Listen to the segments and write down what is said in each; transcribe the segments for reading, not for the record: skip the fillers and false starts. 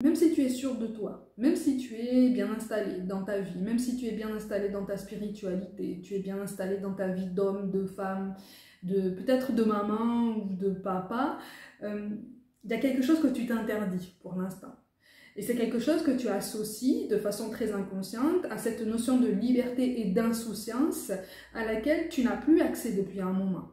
Même si tu es sûr de toi, même si tu es bien installé dans ta vie, même si tu es bien installé dans ta spiritualité, tu es bien installé dans ta vie d'homme, de femme, peut-être de maman ou de papa, il y a quelque chose que tu t'interdis pour l'instant. Et c'est quelque chose que tu associes de façon très inconsciente à cette notion de liberté et d'insouciance à laquelle tu n'as plus accès depuis un moment.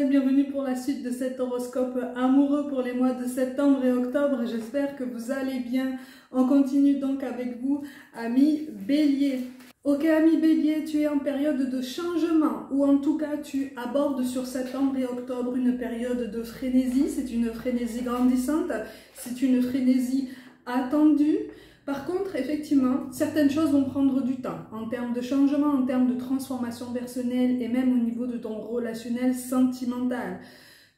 Bienvenue pour la suite de cet horoscope amoureux pour les mois de septembre et octobre. J'espère que vous allez bien. On continue donc avec vous, amis Bélier. Ok, ami Bélier, tu es en période de changement, ou en tout cas tu abordes sur septembre et octobre une période de frénésie. C'est une frénésie grandissante, c'est une frénésie attendue. Par contre, effectivement, certaines choses vont prendre du temps en termes de changement, en termes de transformation personnelle et même au niveau de ton relationnel sentimental.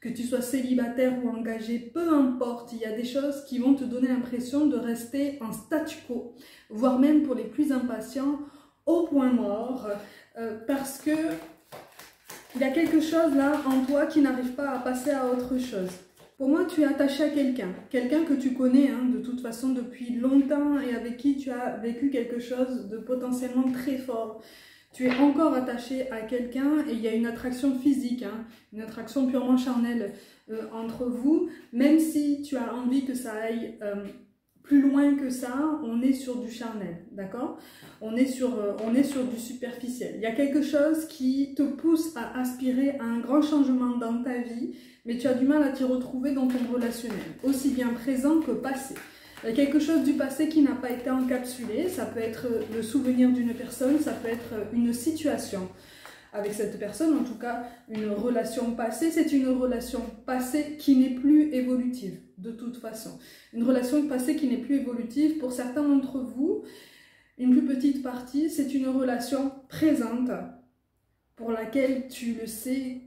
Que tu sois célibataire ou engagé, peu importe, il y a des choses qui vont te donner l'impression de rester en statu quo, voire même pour les plus impatients, au point mort, parce que il y a quelque chose là en toi qui n'arrive pas à passer à autre chose. Pour moi, tu es attaché à quelqu'un que tu connais de toute façon depuis longtemps et avec qui tu as vécu quelque chose de potentiellement très fort. Tu es encore attaché à quelqu'un et il y a une attraction physique, une attraction purement charnelle entre vous. Même si tu as envie que ça aille plus loin que ça, on est sur du charnel, d'accord? On est sur du superficiel. Il y a quelque chose qui te pousse à aspirer à un grand changement dans ta vie, mais tu as du mal à t'y retrouver dans ton relationnel, aussi bien présent que passé. Il y a quelque chose du passé qui n'a pas été encapsulé, ça peut être le souvenir d'une personne, ça peut être une situation avec cette personne, en tout cas une relation passée, c'est une relation passée qui n'est plus évolutive, de toute façon. Une relation passée qui n'est plus évolutive, pour certains d'entre vous, une plus petite partie, c'est une relation présente pour laquelle tu le sais,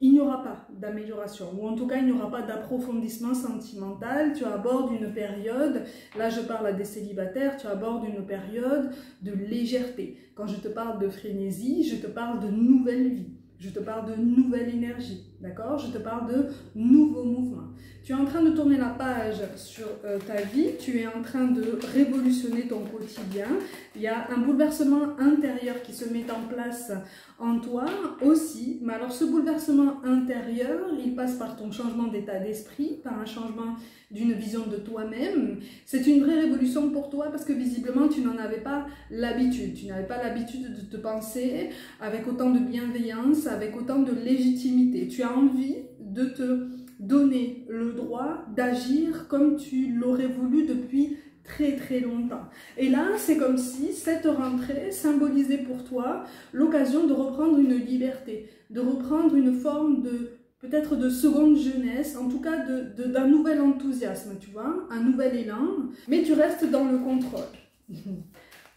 il n'y aura pas d'amélioration, ou en tout cas il n'y aura pas d'approfondissement sentimental. Tu abordes une période, là je parle à des célibataires, tu abordes une période de légèreté. Quand je te parle de frénésie, je te parle de nouvelle vie, je te parle de nouvelle énergie, d'accord? Je te parle de nouveaux mouvements. Tu es en train de tourner la page sur ta vie, tu es en train de révolutionner ton quotidien. Il y a un bouleversement intérieur qui se met en place en toi aussi. Mais alors ce bouleversement intérieur, il passe par ton changement d'état d'esprit, par un changement d'une vision de toi-même. C'est une vraie révolution pour toi parce que visiblement tu n'en avais pas l'habitude. Tu n'avais pas l'habitude de te penser avec autant de bienveillance, avec autant de légitimité. Tu as envie de te donner le droit d'agir comme tu l'aurais voulu depuis très très longtemps. Et là, c'est comme si cette rentrée symbolisait pour toi l'occasion de reprendre une liberté, de reprendre une forme de peut-être de seconde jeunesse, en tout cas d'un nouvel enthousiasme, tu vois, un nouvel élan, mais tu restes dans le contrôle.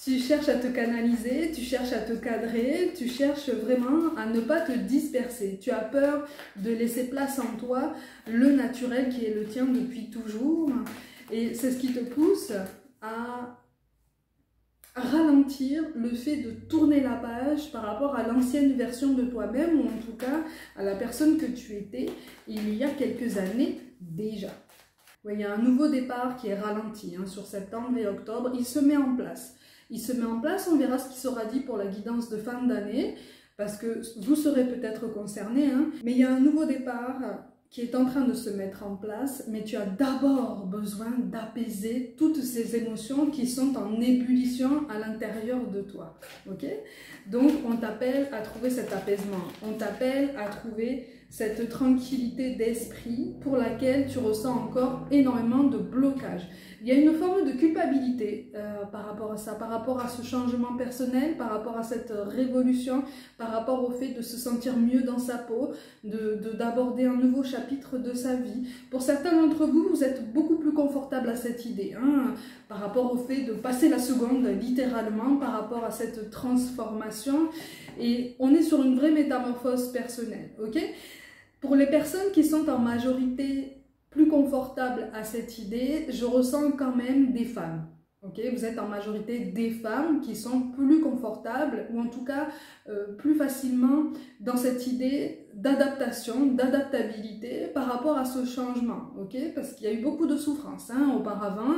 Tu cherches à te canaliser, tu cherches à te cadrer, tu cherches vraiment à ne pas te disperser. Tu as peur de laisser place en toi le naturel qui est le tien depuis toujours. Et c'est ce qui te pousse à ralentir le fait de tourner la page par rapport à l'ancienne version de toi-même, ou en tout cas à la personne que tu étais il y a quelques années déjà. Oui, il y a un nouveau départ qui est ralenti sur septembre et octobre, il se met en place. Il se met en place, on verra ce qui sera dit pour la guidance de fin d'année, parce que vous serez peut-être concernés, mais il y a un nouveau départ qui est en train de se mettre en place, mais tu as d'abord besoin d'apaiser toutes ces émotions qui sont en ébullition à l'intérieur de toi, ok? Donc on t'appelle à trouver cet apaisement, on t'appelle à trouver cette tranquillité d'esprit pour laquelle tu ressens encore énormément de blocage. Il y a une forme de culpabilité par rapport à ça, par rapport à ce changement personnel, par rapport à cette révolution, par rapport au fait de se sentir mieux dans sa peau, d'aborder un nouveau chapitre de sa vie. Pour certains d'entre vous, vous êtes beaucoup plus confortable à cette idée, par rapport au fait de passer la seconde, littéralement, par rapport à cette transformation. Et on est sur une vraie métamorphose personnelle, ok? Pour les personnes qui sont en majorité plus confortable à cette idée, je ressens quand même des femmes. Okay, vous êtes en majorité des femmes qui sont plus confortables ou en tout cas plus facilement dans cette idée d'adaptation, d'adaptabilité par rapport à ce changement. Okay, parce qu'il y a eu beaucoup de souffrance auparavant.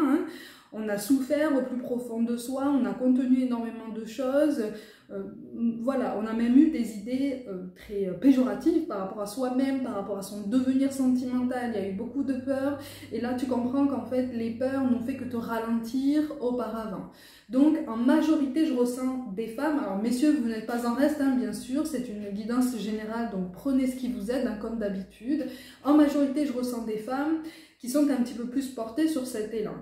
On a souffert au plus profond de soi, on a contenu énormément de choses. Voilà, on a même eu des idées très péjoratives par rapport à soi-même, par rapport à son devenir sentimental. Il y a eu beaucoup de peurs et là tu comprends qu'en fait les peurs n'ont fait que te ralentir auparavant. Donc en majorité je ressens des femmes, alors messieurs vous n'êtes pas en reste bien sûr, c'est une guidance générale donc prenez ce qui vous aide comme d'habitude. En majorité je ressens des femmes qui sont un petit peu plus portées sur cet élan.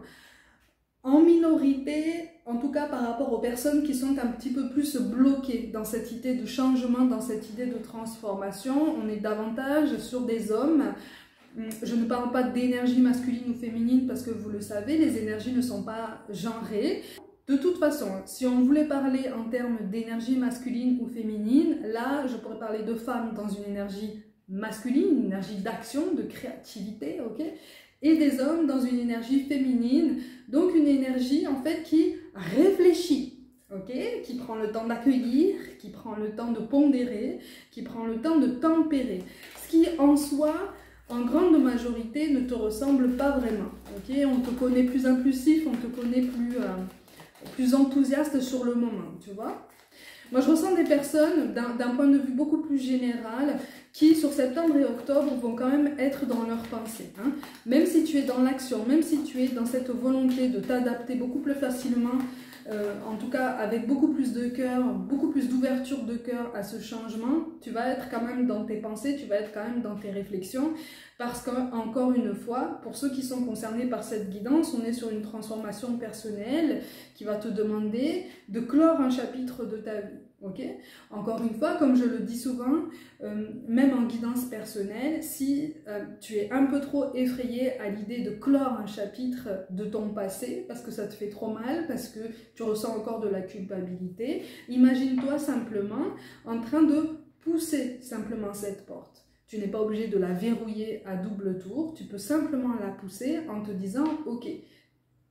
En minorité, en tout cas par rapport aux personnes qui sont un petit peu plus bloquées dans cette idée de changement, dans cette idée de transformation, on est davantage sur des hommes. Je ne parle pas d'énergie masculine ou féminine parce que vous le savez, les énergies ne sont pas genrées. De toute façon, si on voulait parler en termes d'énergie masculine ou féminine, là je pourrais parler de femmes dans une énergie masculine, une énergie d'action, de créativité, ok ? Et des hommes dans une énergie féminine, donc une énergie en fait qui réfléchit, okay, qui prend le temps d'accueillir, qui prend le temps de pondérer, qui prend le temps de tempérer. Ce qui en soi, en grande majorité, ne te ressemble pas vraiment. Okay, on te connaît plus impulsif, on te connaît plus enthousiaste sur le moment, tu vois. Moi, je ressens des personnes, d'un point de vue beaucoup plus général, qui, sur septembre et octobre, vont quand même être dans leur pensée. Même si tu es dans l'action, même si tu es dans cette volonté de t'adapter beaucoup plus facilement, en tout cas avec beaucoup plus de cœur, beaucoup plus d'ouverture de cœur à ce changement, tu vas être quand même dans tes pensées, tu vas être quand même dans tes réflexions, parce qu'encore une fois, pour ceux qui sont concernés par cette guidance, on est sur une transformation personnelle qui va te demander de clore un chapitre de ta vie. Okay, encore une fois, comme je le dis souvent, même en guidance personnelle, si tu es un peu trop effrayé à l'idée de clore un chapitre de ton passé, parce que ça te fait trop mal, parce que tu ressens encore de la culpabilité, imagine-toi simplement en train de pousser simplement cette porte. Tu n'es pas obligé de la verrouiller à double tour, tu peux simplement la pousser en te disant « Ok ».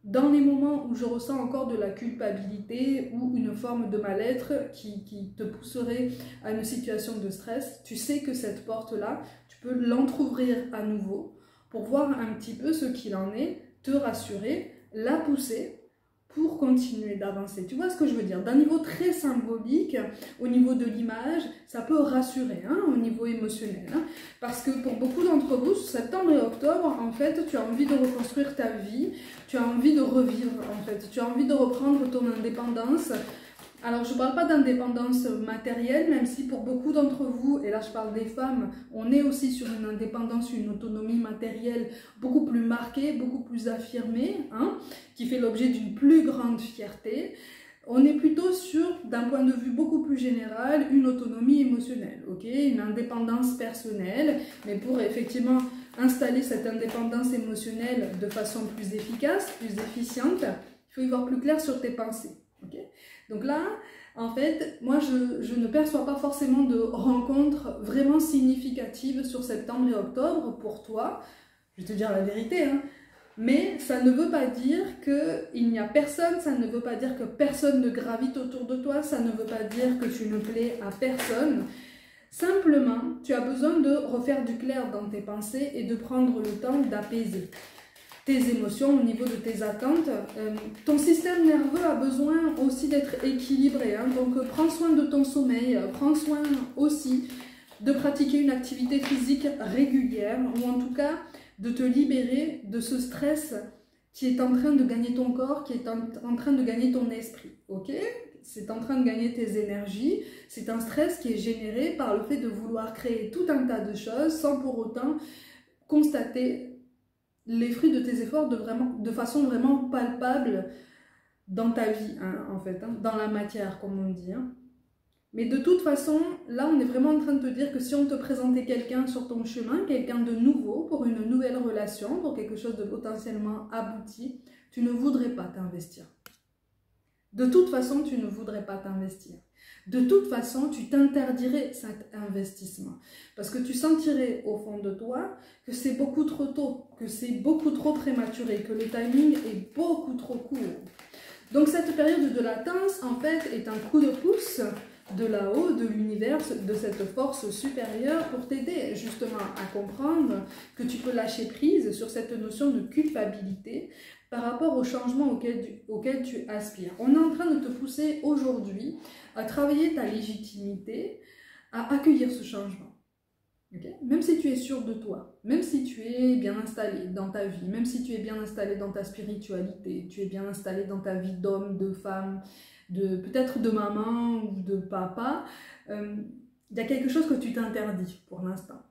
Dans les moments où je ressens encore de la culpabilité ou une forme de mal-être qui te pousserait à une situation de stress, tu sais que cette porte-là, tu peux l'entrouvrir à nouveau pour voir un petit peu ce qu'il en est, te rassurer, la pousser pour continuer d'avancer. Tu vois ce que je veux dire? D'un niveau très symbolique, au niveau de l'image, ça peut rassurer, au niveau émotionnel. Parce que pour beaucoup d'entre vous, septembre et octobre, en fait, tu as envie de reconstruire ta vie, tu as envie de revivre, en fait. Tu as envie de reprendre ton indépendance. Alors, je ne parle pas d'indépendance matérielle, même si pour beaucoup d'entre vous, et là je parle des femmes, on est aussi sur une indépendance, une autonomie matérielle beaucoup plus marquée, beaucoup plus affirmée, qui fait l'objet d'une plus grande fierté. On est plutôt sur, d'un point de vue beaucoup plus général, une autonomie émotionnelle, une indépendance personnelle, mais pour effectivement installer cette indépendance émotionnelle de façon plus efficace, plus efficiente, il faut y voir plus clair sur tes pensées. Donc là, en fait, moi je ne perçois pas forcément de rencontres vraiment significatives sur septembre et octobre pour toi. Je vais te dire la vérité, mais ça ne veut pas dire qu'il n'y a personne, ça ne veut pas dire que personne ne gravite autour de toi, ça ne veut pas dire que tu ne plais à personne. Simplement, tu as besoin de refaire du clair dans tes pensées et de prendre le temps d'apaiser tes émotions au niveau de tes attentes. Ton système nerveux a besoin aussi d'être équilibré, donc prends soin de ton sommeil, prends soin aussi de pratiquer une activité physique régulière ou en tout cas de te libérer de ce stress qui est en train de gagner ton corps, qui est en train de gagner ton esprit, c'est en train de gagner tes énergies, c'est un stress qui est généré par le fait de vouloir créer tout un tas de choses sans pour autant constater les fruits de tes efforts de façon vraiment palpable dans ta vie, en fait, dans la matière, comme on dit. Mais de toute façon, là, on est vraiment en train de te dire que si on te présentait quelqu'un sur ton chemin, quelqu'un de nouveau, pour une nouvelle relation, pour quelque chose de potentiellement abouti, tu ne voudrais pas t'investir. De toute façon, tu ne voudrais pas t'investir. De toute façon, tu t'interdirais cet investissement. Parce que tu sentirais au fond de toi que c'est beaucoup trop tôt, que c'est beaucoup trop prématuré, que le timing est beaucoup trop court. Donc cette période de latence, en fait, est un coup de pouce de là-haut, de l'univers, de cette force supérieure pour t'aider justement à comprendre que tu peux lâcher prise sur cette notion de culpabilité par rapport au changement auquel tu aspires. On est en train de te pousser aujourd'hui à travailler ta légitimité, à accueillir ce changement. Okay? Même si tu es sûr de toi, même si tu es bien installé dans ta vie, même si tu es bien installé dans ta spiritualité, tu es bien installé dans ta vie d'homme, de femme, peut-être de maman ou de papa, il y a quelque chose que tu t'interdis pour l'instant.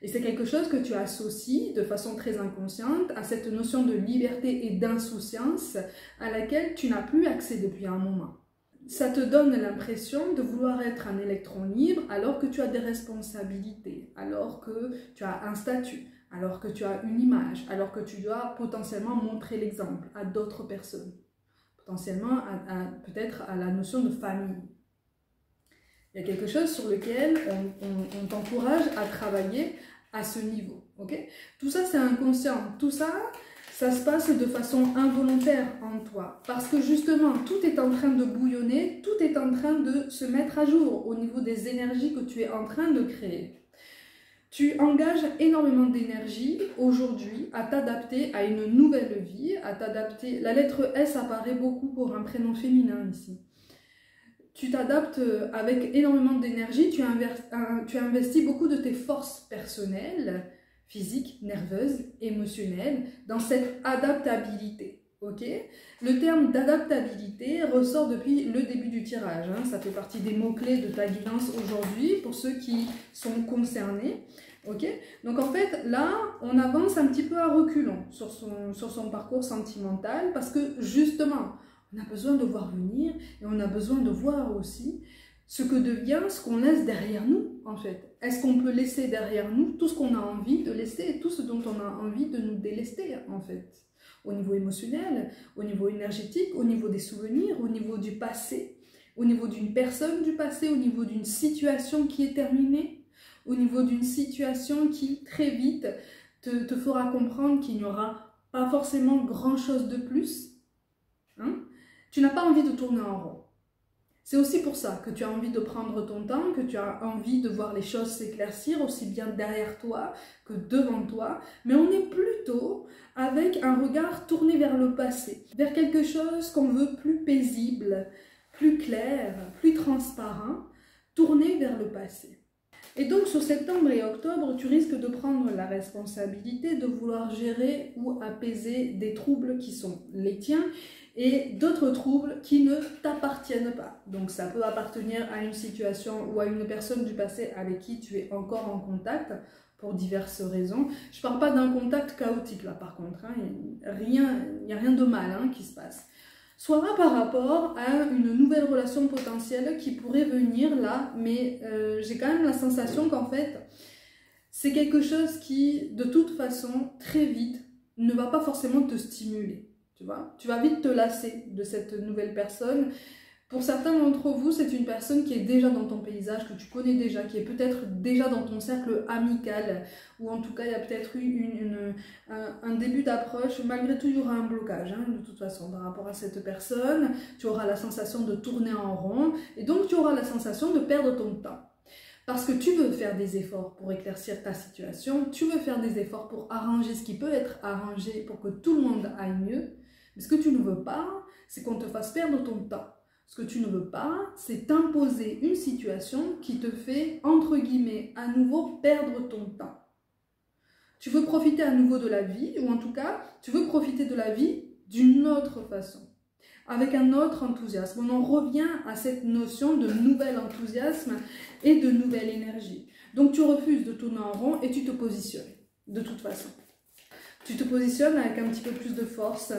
Et c'est quelque chose que tu associes de façon très inconsciente à cette notion de liberté et d'insouciance à laquelle tu n'as plus accès depuis un moment. Ça te donne l'impression de vouloir être un électron libre alors que tu as des responsabilités, alors que tu as un statut, alors que tu as une image, alors que tu dois potentiellement montrer l'exemple à d'autres personnes, potentiellement peut-être à la notion de famille. Il y a quelque chose sur lequel on t'encourage à travailler à ce niveau. Okay? Tout ça, c'est inconscient. Tout ça, ça se passe de façon involontaire en toi. Parce que justement, tout est en train de bouillonner, tout est en train de se mettre à jour au niveau des énergies que tu es en train de créer. Tu engages énormément d'énergie aujourd'hui à t'adapter à une nouvelle vie, à t'adapter. La lettre S apparaît beaucoup pour un prénom féminin ici. Tu t'adaptes avec énormément d'énergie, tu investis beaucoup de tes forces personnelles, physiques, nerveuses, émotionnelles, dans cette adaptabilité. Okay? Le terme d'adaptabilité ressort depuis le début du tirage. Hein. Ça fait partie des mots-clés de ta guidance aujourd'hui pour ceux qui sont concernés. Okay? Donc en fait, là, on avance un petit peu à reculons sur son parcours sentimental parce que justement, on a besoin de voir venir et on a besoin de voir aussi ce que devient, ce qu'on laisse derrière nous, en fait. Est-ce qu'on peut laisser derrière nous tout ce qu'on a envie de laisser et tout ce dont on a envie de nous délester, en fait. Au niveau émotionnel, au niveau énergétique, au niveau des souvenirs, au niveau du passé, au niveau d'une personne du passé, au niveau d'une situation qui est terminée, au niveau d'une situation qui, très vite, te fera comprendre qu'il n'y aura pas forcément grand-chose de plus. Hein? Tu n'as pas envie de tourner en rond. C'est aussi pour ça que tu as envie de prendre ton temps, que tu as envie de voir les choses s'éclaircir aussi bien derrière toi que devant toi. Mais on est plutôt avec un regard tourné vers le passé, vers quelque chose qu'on veut plus paisible, plus clair, plus transparent, tourné vers le passé. Et donc sur septembre et octobre, tu risques de prendre la responsabilité de vouloir gérer ou apaiser des troubles qui sont les tiens et d'autres troubles qui ne t'appartiennent pas. Donc ça peut appartenir à une situation ou à une personne du passé avec qui tu es encore en contact pour diverses raisons. Je ne parle pas d'un contact chaotique là par contre, hein. Il n'y a rien de mal hein, qui se passe. Soit par rapport à une nouvelle relation potentielle qui pourrait venir là, mais j'ai quand même la sensation qu'en fait, c'est quelque chose qui, de toute façon, très vite, ne va pas forcément te stimuler. Tu vois, tu vas vite te lasser de cette nouvelle personne. Pour certains d'entre vous, c'est une personne qui est déjà dans ton paysage, que tu connais déjà, qui est peut-être déjà dans ton cercle amical, ou en tout cas, il y a peut-être eu un début d'approche. Malgré tout, il y aura un blocage, hein, de toute façon, par rapport à cette personne. Tu auras la sensation de tourner en rond, et donc tu auras la sensation de perdre ton temps. Parce que tu veux faire des efforts pour éclaircir ta situation, tu veux faire des efforts pour arranger ce qui peut être arrangé pour que tout le monde aille mieux, mais ce que tu ne veux pas, c'est qu'on te fasse perdre ton temps. Ce que tu ne veux pas, c'est t'imposer une situation qui te fait, entre guillemets, à nouveau perdre ton temps. Tu veux profiter à nouveau de la vie, ou en tout cas, tu veux profiter de la vie d'une autre façon, avec un autre enthousiasme. On en revient à cette notion de nouvel enthousiasme et de nouvelle énergie. Donc tu refuses de tourner en rond et tu te positionnes, de toute façon. Tu te positionnes avec un petit peu plus de force,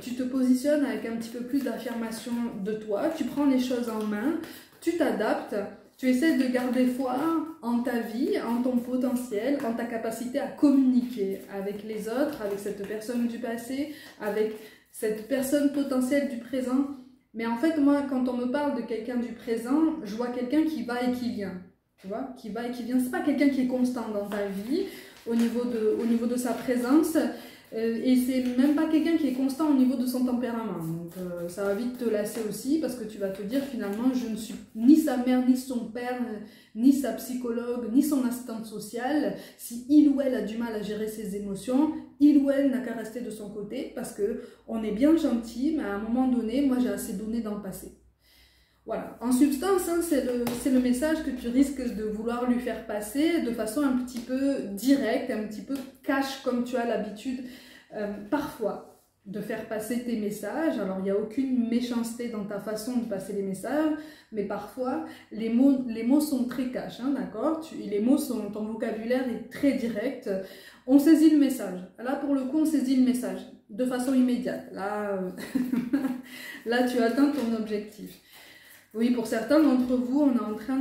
tu te positionnes avec un petit peu plus d'affirmation de toi, tu prends les choses en main, tu t'adaptes, tu essaies de garder foi en ta vie, en ton potentiel, en ta capacité à communiquer avec les autres, avec cette personne du passé, avec cette personne potentielle du présent. Mais en fait, moi, quand on me parle de quelqu'un du présent, je vois quelqu'un qui va et qui vient. Tu vois, qui va et qui vient. C'est pas quelqu'un qui est constant dans ta vie au niveau de sa présence. Et c'est même pas quelqu'un qui est constant au niveau de son tempérament. Donc ça va vite te lasser aussi parce que tu vas te dire finalement je ne suis ni sa mère, ni son père, ni sa psychologue, ni son assistante sociale. Si il ou elle a du mal à gérer ses émotions, il ou elle n'a qu'à rester de son côté parce que on est bien gentil, mais à un moment donné, moi j'ai assez donné dans le passé. Voilà, en substance, hein, c'est le message que tu risques de vouloir lui faire passer de façon un petit peu directe, un petit peu cash comme tu as l'habitude parfois de faire passer tes messages. Alors il n'y a aucune méchanceté dans ta façon de passer les messages, mais parfois les mots sont très cash, hein, d'accord? Les mots sont, ton vocabulaire est très direct. On saisit le message. Là pour le coup on saisit le message de façon immédiate. Là, là tu atteins ton objectif. Oui, pour certains d'entre vous, on est en train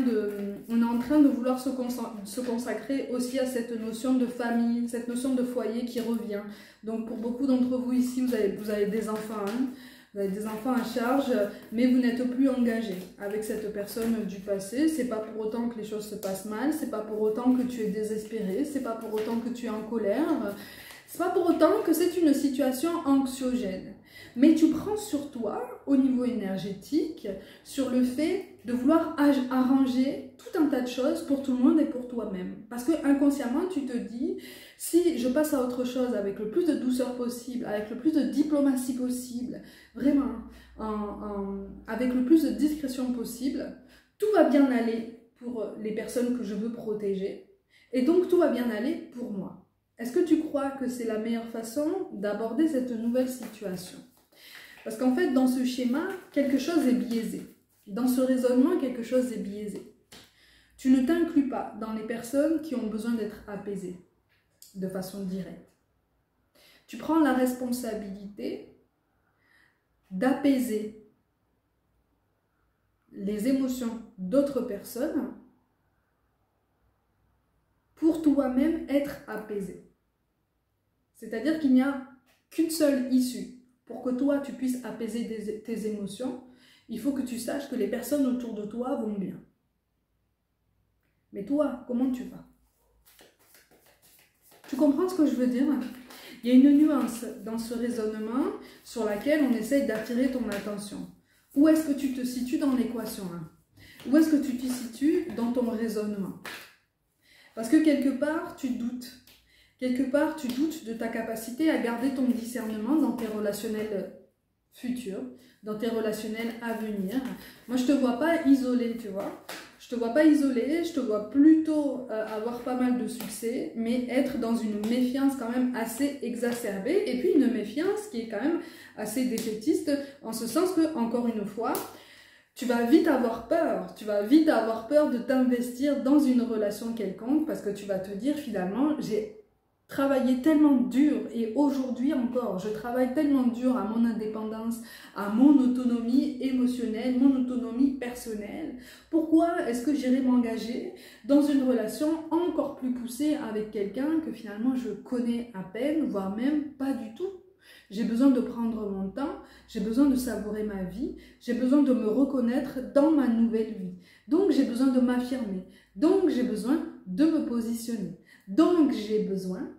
de vouloir se consacrer aussi à cette notion de famille, cette notion de foyer qui revient. Donc pour beaucoup d'entre vous ici, vous avez des enfants, hein, vous avez des enfants à charge, mais vous n'êtes plus engagé avec cette personne du passé. C'est pas pour autant que les choses se passent mal, c'est pas pour autant que tu es désespéré, c'est pas pour autant que tu es en colère, c'est pas pour autant que c'est une situation anxiogène. Mais tu prends sur toi, au niveau énergétique, sur le fait de vouloir arranger tout un tas de choses pour tout le monde et pour toi-même. Parce que inconsciemment, tu te dis, si je passe à autre chose avec le plus de douceur possible, avec le plus de diplomatie possible, vraiment, avec le plus de discrétion possible, tout va bien aller pour les personnes que je veux protéger. Et donc, tout va bien aller pour moi. Est-ce que tu crois que c'est la meilleure façon d'aborder cette nouvelle situation? Parce qu'en fait, dans ce schéma, quelque chose est biaisé. Dans ce raisonnement, quelque chose est biaisé. Tu ne t'inclus pas dans les personnes qui ont besoin d'être apaisées de façon directe. Tu prends la responsabilité d'apaiser les émotions d'autres personnes pour toi-même être apaisé. C'est-à-dire qu'il n'y a qu'une seule issue. Pour que toi, tu puisses apaiser tes émotions, il faut que tu saches que les personnes autour de toi vont bien. Mais toi, comment tu vas? Tu comprends ce que je veux dire? Il y a une nuance dans ce raisonnement sur laquelle on essaye d'attirer ton attention. Où est-ce que tu te situes dans l'équation? Où est-ce que tu te situes dans ton raisonnement? Parce que quelque part, tu doutes. Quelque part, tu doutes de ta capacité à garder ton discernement dans tes relationnels futurs, dans tes relationnels à venir. Moi, je ne te vois pas isolé, tu vois. Je ne te vois pas isolé, je te vois plutôt avoir pas mal de succès, mais être dans une méfiance quand même assez exacerbée, et puis une méfiance qui est quand même assez défaitiste, en ce sens que, encore une fois, tu vas vite avoir peur de t'investir dans une relation quelconque, parce que tu vas te dire finalement, j'ai travaillé tellement dur, et aujourd'hui encore, je travaille tellement dur à mon indépendance, à mon autonomie émotionnelle, mon autonomie personnelle. Pourquoi est-ce que j'irais m'engager dans une relation encore plus poussée avec quelqu'un que finalement je connais à peine, voire même pas du tout? J'ai besoin de prendre mon temps, j'ai besoin de savourer ma vie, j'ai besoin de me reconnaître dans ma nouvelle vie. Donc j'ai besoin de m'affirmer, donc j'ai besoin de me positionner. Donc j'ai besoin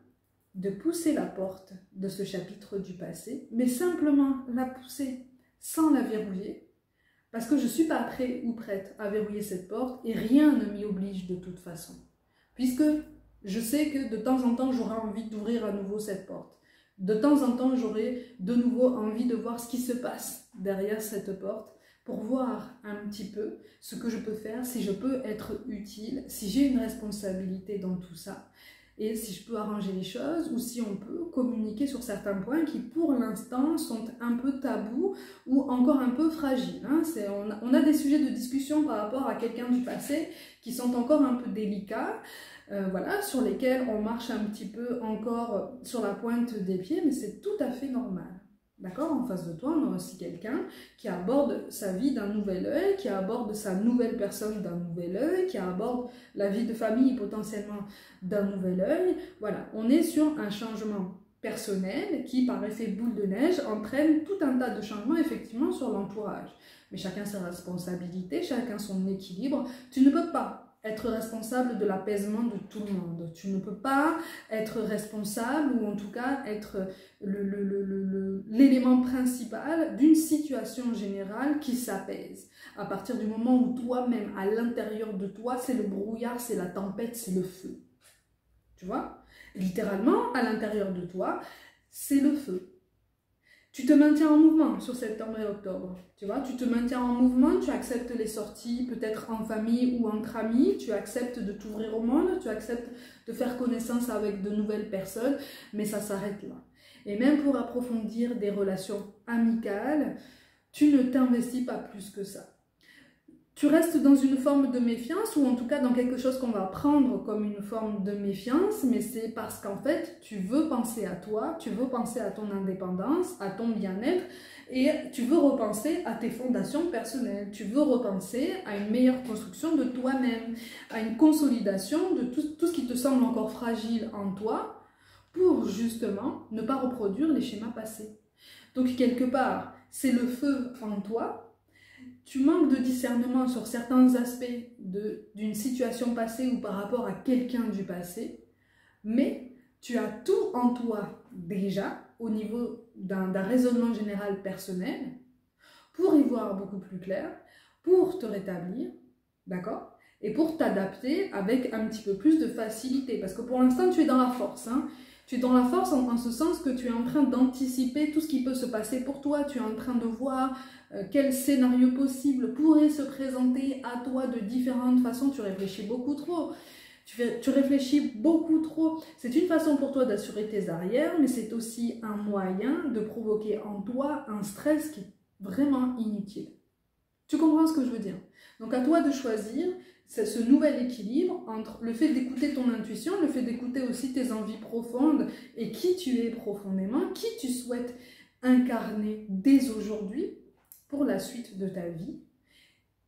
de pousser la porte de ce chapitre du passé, mais simplement la pousser sans la verrouiller, parce que je ne suis pas prêt ou prête à verrouiller cette porte et rien ne m'y oblige de toute façon. Puisque je sais que de temps en temps, j'aurai envie d'ouvrir à nouveau cette porte. De temps en temps, j'aurai de nouveau envie de voir ce qui se passe derrière cette porte pour voir un petit peu ce que je peux faire, si je peux être utile, si j'ai une responsabilité dans tout ça, et si je peux arranger les choses, ou si on peut communiquer sur certains points qui, pour l'instant, sont un peu tabous ou encore un peu fragiles. Hein. On a des sujets de discussion par rapport à quelqu'un du passé qui sont encore un peu délicats, voilà, sur lesquels on marche un petit peu encore sur la pointe des pieds, mais c'est tout à fait normal. D'accord? En face de toi, on a aussi quelqu'un qui aborde sa vie d'un nouvel œil, qui aborde sa nouvelle personne d'un nouvel œil, qui aborde la vie de famille potentiellement d'un nouvel œil. Voilà, on est sur un changement personnel qui, par effet boule de neige, entraîne tout un tas de changements effectivement sur l'entourage. Mais chacun ses responsabilités, chacun son équilibre. Tu ne peux pas être responsable de l'apaisement de tout le monde. Tu ne peux pas être responsable, ou en tout cas être l'élément principal d'une situation générale qui s'apaise. À partir du moment où toi-même, à l'intérieur de toi, c'est le brouillard, c'est la tempête, c'est le feu. Tu vois? Littéralement, à l'intérieur de toi, c'est le feu. Tu te maintiens en mouvement sur septembre et octobre, tu vois, tu te maintiens en mouvement, tu acceptes les sorties peut-être en famille ou entre amis, tu acceptes de t'ouvrir au monde, tu acceptes de faire connaissance avec de nouvelles personnes, mais ça s'arrête là. Et même pour approfondir des relations amicales, tu ne t'investis pas plus que ça. Tu restes dans une forme de méfiance, ou en tout cas dans quelque chose qu'on va prendre comme une forme de méfiance, mais c'est parce qu'en fait, tu veux penser à toi, tu veux penser à ton indépendance, à ton bien-être, et tu veux repenser à tes fondations personnelles, tu veux repenser à une meilleure construction de toi-même, à une consolidation de tout ce qui te semble encore fragile en toi, pour justement ne pas reproduire les schémas passés. Donc quelque part, c'est le feu en toi. Tu manques de discernement sur certains aspects d'une situation passée ou par rapport à quelqu'un du passé, mais tu as tout en toi déjà au niveau d'un raisonnement général personnel pour y voir beaucoup plus clair, pour te rétablir, d'accord? Et pour t'adapter avec un petit peu plus de facilité, parce que pour l'instant tu es dans la force, hein? Tu es dans la force en ce sens que tu es en train d'anticiper tout ce qui peut se passer pour toi, tu es en train de voir quel scénario possible pourrait se présenter à toi de différentes façons, tu réfléchis beaucoup trop. Tu réfléchis beaucoup trop. C'est une façon pour toi d'assurer tes arrières, mais c'est aussi un moyen de provoquer en toi un stress qui est vraiment inutile. Tu comprends ce que je veux dire? Donc à toi de choisir ce nouvel équilibre entre le fait d'écouter ton intuition, le fait d'écouter aussi tes envies profondes et qui tu es profondément, qui tu souhaites incarner dès aujourd'hui pour la suite de ta vie,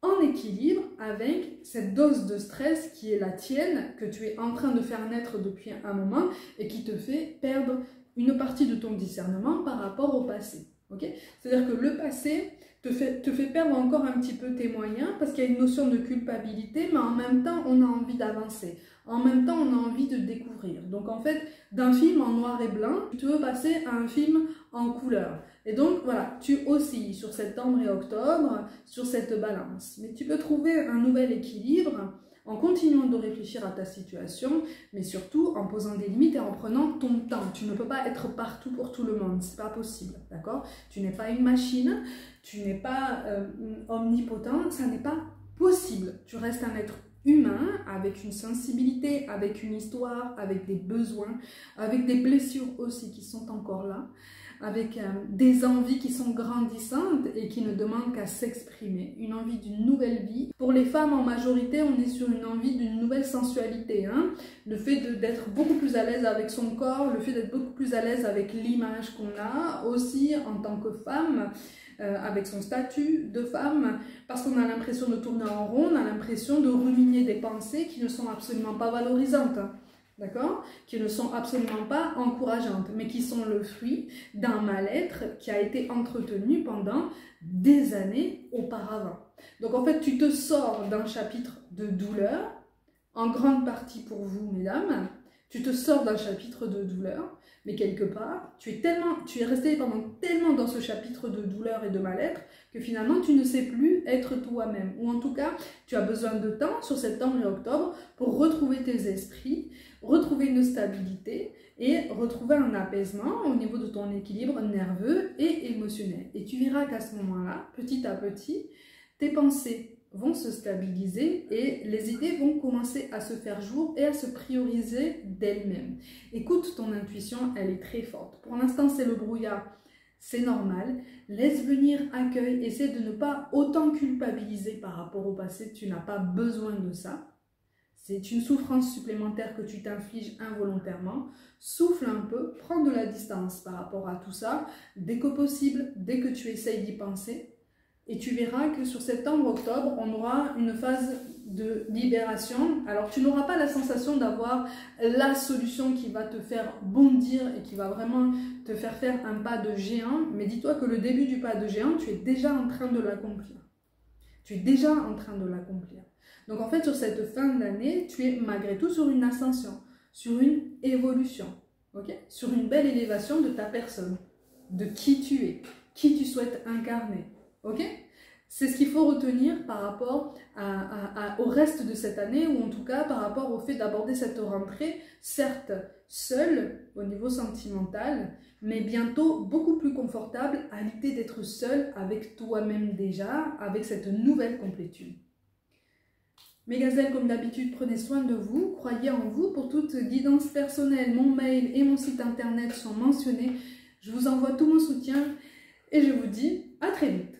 en équilibre avec cette dose de stress qui est la tienne, que tu es en train de faire naître depuis un moment et qui te fait perdre une partie de ton discernement par rapport au passé. Okay? C'est-à-dire que le passé te fait perdre encore un petit peu tes moyens parce qu'il y a une notion de culpabilité, mais en même temps, on a envie d'avancer. En même temps, on a envie de découvrir. Donc en fait, d'un film en noir et blanc, tu veux passer à un film en couleur. Et donc voilà, tu oscilles sur septembre et octobre, sur cette balance. Mais tu peux trouver un nouvel équilibre en continuant de réfléchir à ta situation, mais surtout en posant des limites et en prenant ton temps. Tu ne peux pas être partout pour tout le monde, c'est pas possible, d'accord? Tu n'es pas une machine, tu n'es pas omnipotent, ça n'est pas possible. Tu restes un être humain avec une sensibilité, avec une histoire, avec des besoins, avec des blessures aussi qui sont encore là, avec des envies qui sont grandissantes et qui ne demandent qu'à s'exprimer. Une envie d'une nouvelle vie. Pour les femmes, en majorité, on est sur une envie d'une nouvelle sensualité. Hein? Le fait d'être beaucoup plus à l'aise avec son corps, le fait d'être beaucoup plus à l'aise avec l'image qu'on a, aussi en tant que femme, avec son statut de femme, parce qu'on a l'impression de tourner en rond, on a l'impression de ruminer des pensées qui ne sont absolument pas valorisantes. D'accord? Qui ne sont absolument pas encourageantes, mais qui sont le fruit d'un mal-être qui a été entretenu pendant des années auparavant. Donc en fait, tu te sors d'un chapitre de douleur, en grande partie pour vous, mesdames, tu te sors d'un chapitre de douleur, mais quelque part, tu es resté pendant tellement dans ce chapitre de douleur et de mal-être que finalement, tu ne sais plus être toi-même. Ou en tout cas, tu as besoin de temps sur septembre et octobre pour retrouver tes esprits, retrouver une stabilité et retrouver un apaisement au niveau de ton équilibre nerveux et émotionnel. Et tu verras qu'à ce moment-là, petit à petit, tes pensées vont se stabiliser et les idées vont commencer à se faire jour et à se prioriser d'elles-mêmes. Écoute ton intuition, elle est très forte. Pour l'instant, c'est le brouillard, c'est normal. Laisse venir, accueille, essaie de ne pas autant culpabiliser par rapport au passé, tu n'as pas besoin de ça. C'est une souffrance supplémentaire que tu t'infliges involontairement. Souffle un peu, prends de la distance par rapport à tout ça, dès que possible, dès que tu essayes d'y penser. Et tu verras que sur septembre-octobre, on aura une phase de libération. Alors tu n'auras pas la sensation d'avoir la solution qui va te faire bondir et qui va vraiment te faire un pas de géant, mais dis-toi que le début du pas de géant, tu es déjà en train de l'accomplir. Tu es déjà en train de l'accomplir. Donc en fait, sur cette fin d'année, tu es malgré tout sur une ascension, sur une évolution, okay? Sur une belle élévation de ta personne, de qui tu es, qui tu souhaites incarner. Ok? C'est ce qu'il faut retenir par rapport au reste de cette année, ou en tout cas par rapport au fait d'aborder cette rentrée, certes seule au niveau sentimental, mais bientôt beaucoup plus confortable à l'idée d'être seule avec toi-même déjà, avec cette nouvelle complétude. Mes gazelles, comme d'habitude, prenez soin de vous, croyez en vous. Pour toute guidance personnelle, mon mail et mon site internet sont mentionnés. Je vous envoie tout mon soutien et je vous dis à très vite.